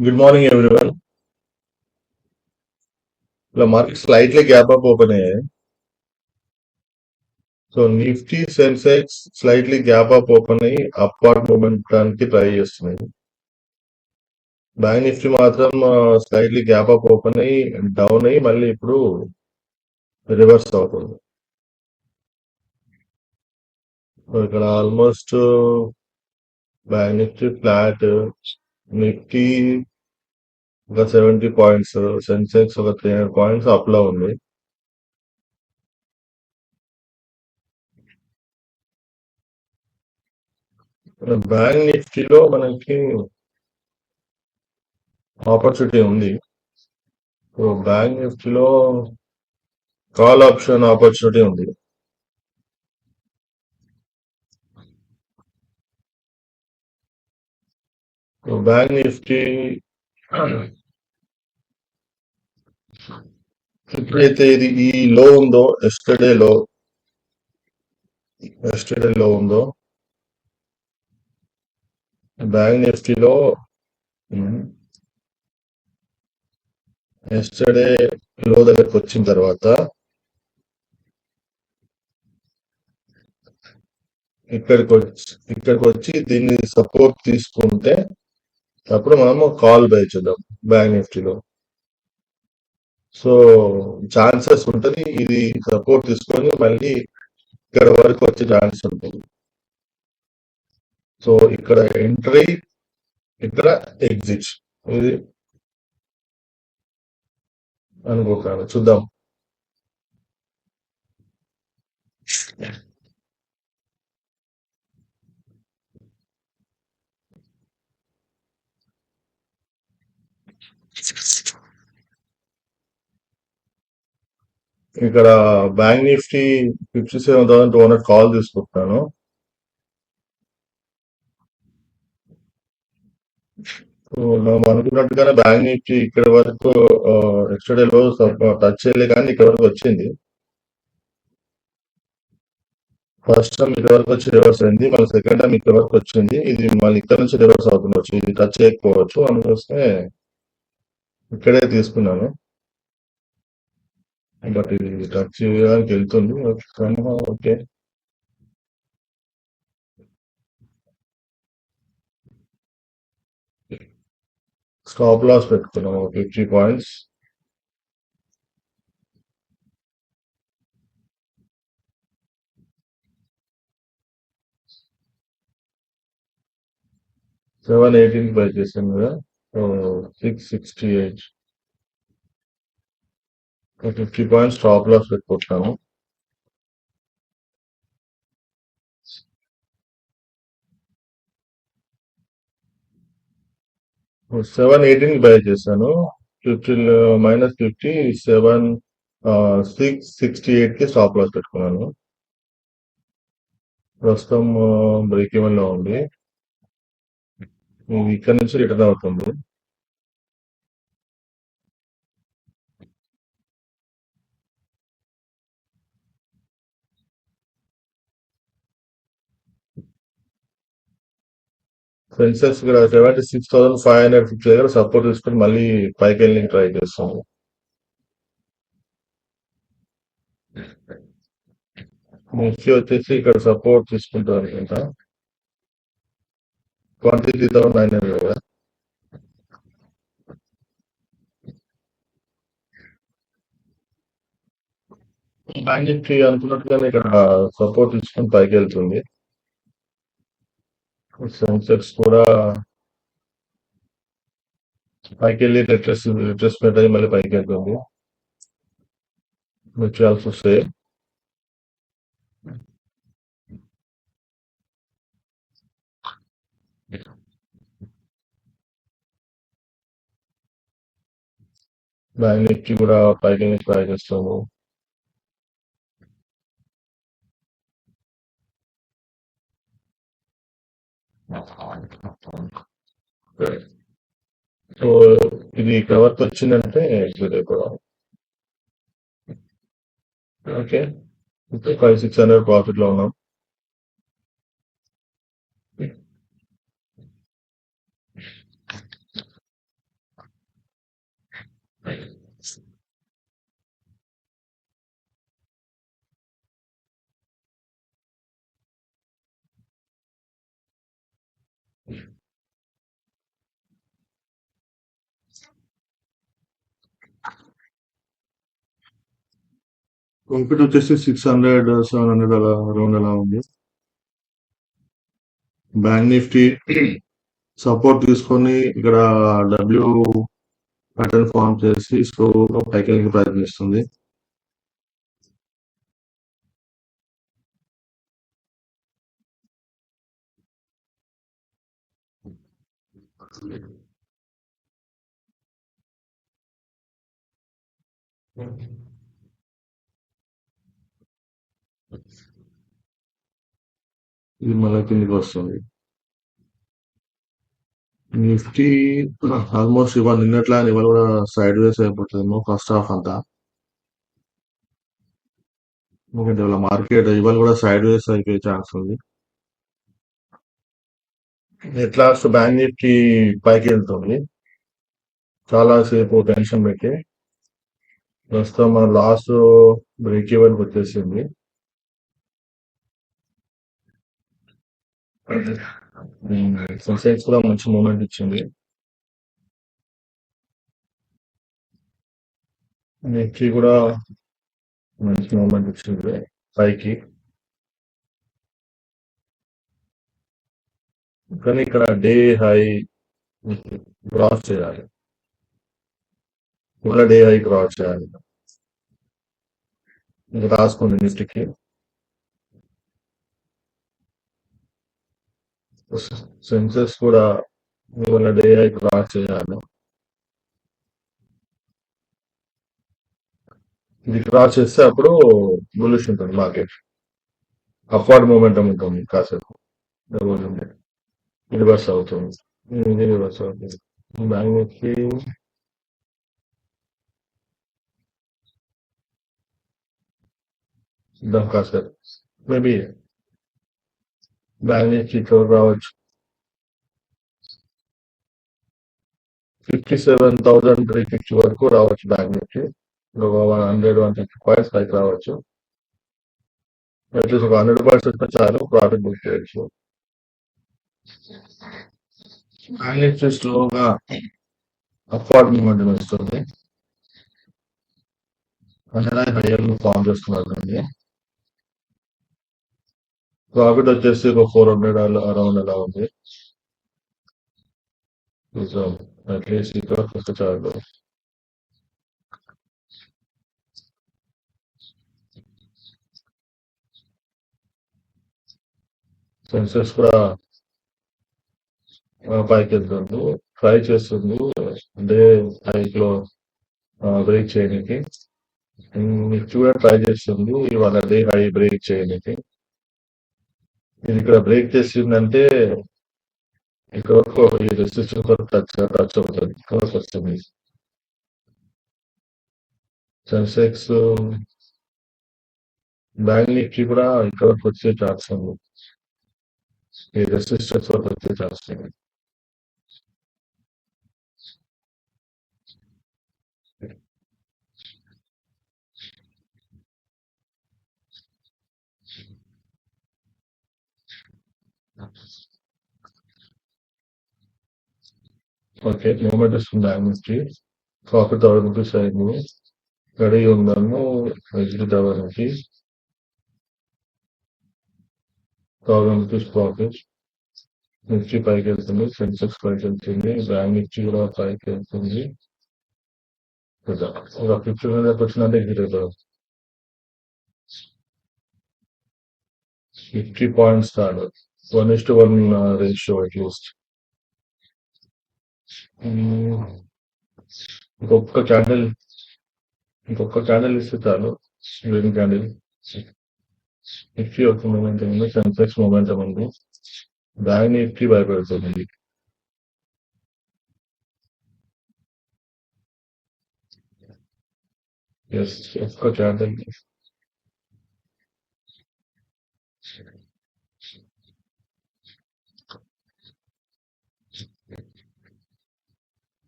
Good morning everyone. ఇలా market slightly gap up open అయ్యాయి. So Nifty Sensex slightly gap up open అయ్యి upward movement కి try చేస్తున్నాయి. Bank Nifty మాత్రం స్లైట్లీ గ్యాప్ అప్ ఓపెన్ అయ్యి డౌన్ అయ్యి మళ్ళీ ఇప్పుడు రివర్స్ అవుతుంది. సో ఇక్కడ almost bank Nifty flat, Nifty ఒక 70 పాయింట్స్, సెన్సెక్స్ ఒక 300 పాయింట్స్ అప్ లో ఉంది. బ్యాంక్ నిఫ్టీలో మనకి ఆపర్చునిటీ ఉంది. సో బ్యాంక్ నిఫ్టీలో కాల్ ఆప్షన్ ఆపర్చునిటీ ఉంది. సో బ్యాంక్ నిఫ్టీ ఎప్పుడైతే ఇది ఈ లో ఉందో, ఎస్టర్డే లో ఉందో బ్యాంక్ నిఫ్టీలో ఎస్టర్డే లో దగ్గరకు వచ్చిన తర్వాత ఇక్కడికి వచ్చి దీన్ని సపోర్ట్ తీసుకుంటే అప్పుడు మనము కాల్ బై చేద్దాం బ్యాంక్ నిఫ్టీలో. సో ఛాన్సెస్ ఉంటుంది ఇది సపోర్ట్ తీసుకొని మళ్ళీ ఇక్కడ వరకు వచ్చే ఛాన్స్ ఉంటుంది. సో ఇక్కడ ఎంట్రీ, ఇక్కడ ఎగ్జిట్ ఇది అనుకుంటాను. చూద్దాం. ఇక్కడ బ్యాంక్ నిఫ్టీ 57,200 కాల్ తీసుకుంటున్నాను. మనం అనుకున్నట్టుగానే బ్యాంక్ నిఫ్టీ ఇక్కడ వరకు ఎక్స్టర్డే లో టచ్ చేయలే, కానీ ఇక్కడ వరకు వచ్చింది. ఫస్ట్ టైం ఇక్కడ వరకు వచ్చి రివర్స్ అయింది, మళ్ళీ సెకండ్ టైం ఇక్కడ వరకు వచ్చింది. ఇది మళ్ళీ ఇక్కడ నుంచి రివర్స్ అవుతుండొచ్చు, ఇది టచ్ చేయకపోవచ్చు. అందుకోసమే ఇక్కడే తీసుకున్నాను. బట్ ఇది టచ్ చేయడానికి వెళ్తుంది. ఓకే, స్టాప్ లాస్ పెట్టుకున్నాము 50 పాయింట్స్. $718 బై చేసాను కదా. 668, 50 పాయింట్స్ స్టాప్ లాస్ పెట్టుకుంటున్నాను. $718 బై చేశాను. 50 -50 668 కి స్టాప్ లాస్ పెట్టుకున్నాను. ప్రస్తుతం బ్రేక్ ఈవెన్ లో ఉంది. ఇది ఇక్కడ నుంచి రిటర్న్ అవుతుంది. సెన్సెక్స్ ఇక్కడ 76,550 దగ్గర సపోర్ట్ తీసుకుని మళ్ళీ పైకి వెళ్ళి ట్రై చేస్తాము. నిఫ్టీ వచ్చేసి ఇక్కడ సపోర్ట్ తీసుకుంటారు అనుకుంటా 23,900 కదా. బ్యాంక్ నిఫ్టీ అనుకున్నట్టుగానే ఇక్కడ సపోర్ట్ తీసుకుని పైకి వెళ్తుంది. సెన్సెక్స్ కూడా పైకి వెళ్ళి రిట్రెస్మెంట్ అయ్యి మళ్ళీ పైకి వెళ్తుంది. Which also same. Bank Nifty కూడా పైకి వెళ్ళి ట్రై చేస్తాము. సో ఇది ఇక్కడ వరకు వచ్చిందంటే ఎగ్జిట్ అయిపోవడం. ఓకే, 500-600 ప్రాఫిట్ లో ఉన్నాం. ప్రాఫిట్ వచ్చేసి 600 700 అలా అరౌండ్ అలా ఉంది. బ్యాంక్ నిఫ్టీ సపోర్ట్ తీసుకొని ఇక్కడ డబ్ల్యూ ప్యాటర్న్ ఫామ్ చేసి స్లోగా పైకి ప్రయత్నిస్తుంది. ఇది మళ్ళీ కిందికి వస్తుంది. నిఫ్టీ ఆల్మోస్ట్ ఇవాళ నిన్నట్లా ఇవాళ కూడా సైడ్ వేస్ అయిపోతుందేమో ఫస్ట్ హాఫ్ అంతా. ఎందుకంటే ఇవాళ మార్కెట్ ఇవాళ కూడా సైడ్ వేస్ అయిపోయే ఛాన్స్ ఉంది. ఎట్ లాస్ట్ బ్యాంక్ నిఫ్టీ పైకి వెళ్తుంది. చాలా సేపు టెన్షన్ పెట్టి ప్రస్తుతం మన లాస్ట్ బ్రేక్ ఈవెన్ వచ్చేసింది. సెన్సెక్స్ కూడా మంచి మూమెంట్ ఇచ్చింది. నిఫ్టీ కూడా మంచి మూమెంట్ ఇచ్చింది పైకి. కానీ ఇక్కడ డే హై క్రాస్ చేయాలి. కూడా డే హై క్రాస్ చేయాలి. ఇంకా రాసుకోండి నిఫ్టీకి. సెన్సెక్స్ కూడా ఇవాళ డే హై క్రాస్ చేయాలి. ఇది క్రాస్ చేస్తే అప్పుడు బులిష్ ఉంటుంది మార్కెట్. అప్వర్డ్ మూమెంటం ఉంటుంది కాసేపు. రివర్స్ అవుతుంది. ఇది రివర్స్ అవుతుంది. బ్యాంక్ నిఫ్టీ చూద్దాం కాసేపు. మేబీ బ్యాంక్ నిఫ్టీ ఇక్కడ రావచ్చు. 57,350 వరకు రావచ్చు బ్యాంక్ నిఫ్టీ. ఒక 100-150 పైకి రావచ్చు. అట్లీస్ట్ ఒక 100 వస్తే చాలు ప్రాఫిట్ బుక్ చేయొచ్చు. బ్యాంక్ నిఫ్టీ స్లోగా అప్వర్డ్ మూమెంట్ వస్తుంది. అందులో హైయర్ ఫామ్ చేస్తున్నారు. ప్రాఫిట్ వచ్చేసి ఒక 400 అరౌండ్ అలా ఉంది. చూద్దాం అట్లీస్ట్ ఇక్కడ వస్తే చాలు. సెన్సెక్స్ కూడా పైకి వెళ్తుంది. ట్రై చేస్తుంది డే హైక్ లో బ్రేక్ చేయడానికి. నిఫ్టీ కూడా ట్రై చేస్తుంది ఇవాళ డే హై బ్రేక్ చేయడానికి. ఇది ఇక్కడ బ్రేక్ చేసిందంటే ఇక్కడ వరకు ఈ రెస్ట్రిక్షన్ వరకు టచ్ అవుతుంది. ఇక్కడ వరకు వస్తుంది. సెన్సెక్స్ బ్యాంక్ నిఫ్టీ కూడా ఇక్కడ వరకు వచ్చే ఛాన్స్ ఉంది. ఈ రెసిస్టెన్స్ వరకు వచ్చే ఛాన్స్ ఉంది. ఓకే మూమెంట్ వస్తుంది బ్యాంక్ నిఫ్టీ. ప్రాఫిట్ 1000 రూపీస్ అయింది. రెడీ ఉందాము ఎగ్జిట్ అవ్వడానికి. 1000 రూపీస్ ప్రాఫిట్. నిఫ్టీ పైకి వెళ్తుంది. సెన్సెక్స్ పైకి వెళ్తుంది. బ్యాంక్ నిఫ్టీ కూడా పైకి వెళ్తుంది. ఒక 1500 వచ్చిందంటే ఎగ్జిట్ అవుతారు. 50 పాయింట్స్ కాదు 1:1 రేషియో అట్లీస్ట్. ఇంకొక క్యాండిల్ ఇస్తే చాలు. Green candle. నిఫ్టీ ఒక మూమెంటం ఉంది. సెన్సెక్స్ మూమెంటం ఉంది. బ్యాంక్ నిఫ్టీ భయపెడుతుంది. ఎస్ ఒక్క క్యాండిల్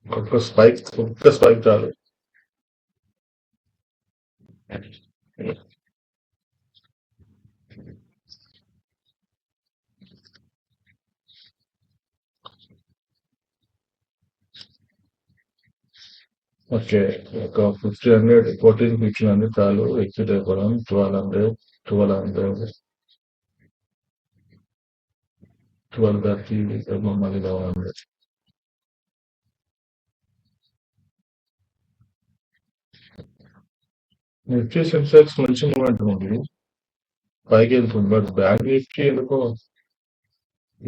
ఒక్క స్పైక్ చాలు. ఓకే. ఒక 1500, 14, 1500 చాలు. ఎగ్జిట్ అయిపోవడం 1200, 1200, 1230 ఏమో మళ్ళీ 1100. నిఫ్టీ సెన్సెక్స్ మంచి మూమెంట్ ఉంది. పైకి వెళ్తుంది. బట్ బ్యాంక్ నిఫ్టీ ఎందుకో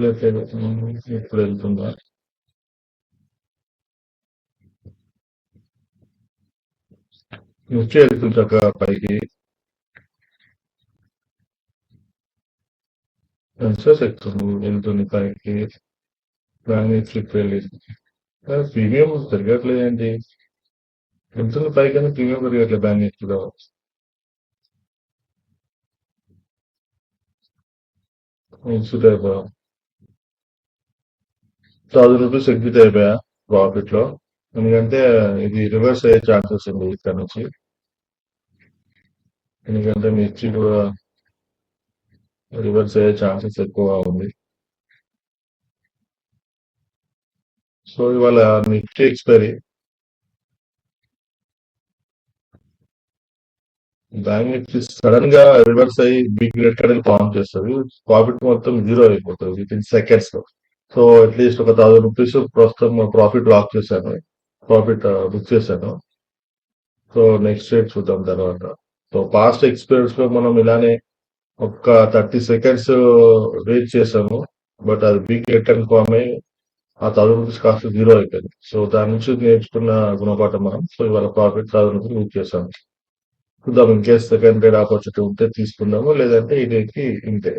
లేదు. ఇప్పుడు వెళ్తుందా? నిఫ్టీ వెళ్తుంది చక్కగా పైకి. సెన్సెక్స్ ఎక్కుతుంది, వెళ్తుంది పైకి. బ్యాంక్ నిఫ్టీ వెళ్ళింది. ప్రీమియం పెరగట్లేదండి. వెళ్తుంది పైకి కానీ ప్రీమియం పెరగట్లేదు బ్యాంక్ నిఫ్టీలో. ఎగ్జిట్ అయిపోయా. 1000 రూపీస్ ఎగ్జిట్ అయిపోయా ప్రాఫిట్ లో. ఎందుకంటే ఇది రివర్స్ అయ్యే ఛాన్సెస్ ఉంది ఇక్కడ నుంచి. ఎందుకంటే నిఫ్టీ కూడా రివర్స్ అయ్యే ఛాన్సెస్ ఎక్కువగా ఉంది. సో ఇవాళ Nifty expiry. Bank Nifty sudden గా రివర్స్ అయ్యి బిగ్ రెడ్ క్యాండిల్ ఫార్మ్ చేస్తుంది. ప్రాఫిట్ మొత్తం జీరో అయిపోతుంది విత్ ఇన్ సెకండ్స్ లో. సో అట్లీస్ట్ ఒక 1000 రూపీస్ ప్రస్తుతం ప్రాఫిట్ లాక్ చేశాను. ప్రాఫిట్ బుక్ చేశాను. సో నెక్స్ట్ రేట్ చూద్దాం తర్వాత. సో పాస్ట్ ఎక్స్పీరియన్స్ లో మనం ఇలానే ఒక్క 30 సెకండ్స్ వెయిట్ చేసాము. బట్ అది బిగ్ రిటర్న్ ఫామ్ అయ్యి ఆ 1000 రూపీస్ కాస్త జీరో అయిపోయింది. సో దాని నుంచి నేర్చుకున్న గుణపాఠం మనం. సో ఇవాళ ప్రాఫిట్ 1000 రూపీస్ బుక్ చేసాము. చూద్దాం in case second trade opportunity ఉంటే తీసుకుందాము, లేదంటే ఇదేకి ఇంతే.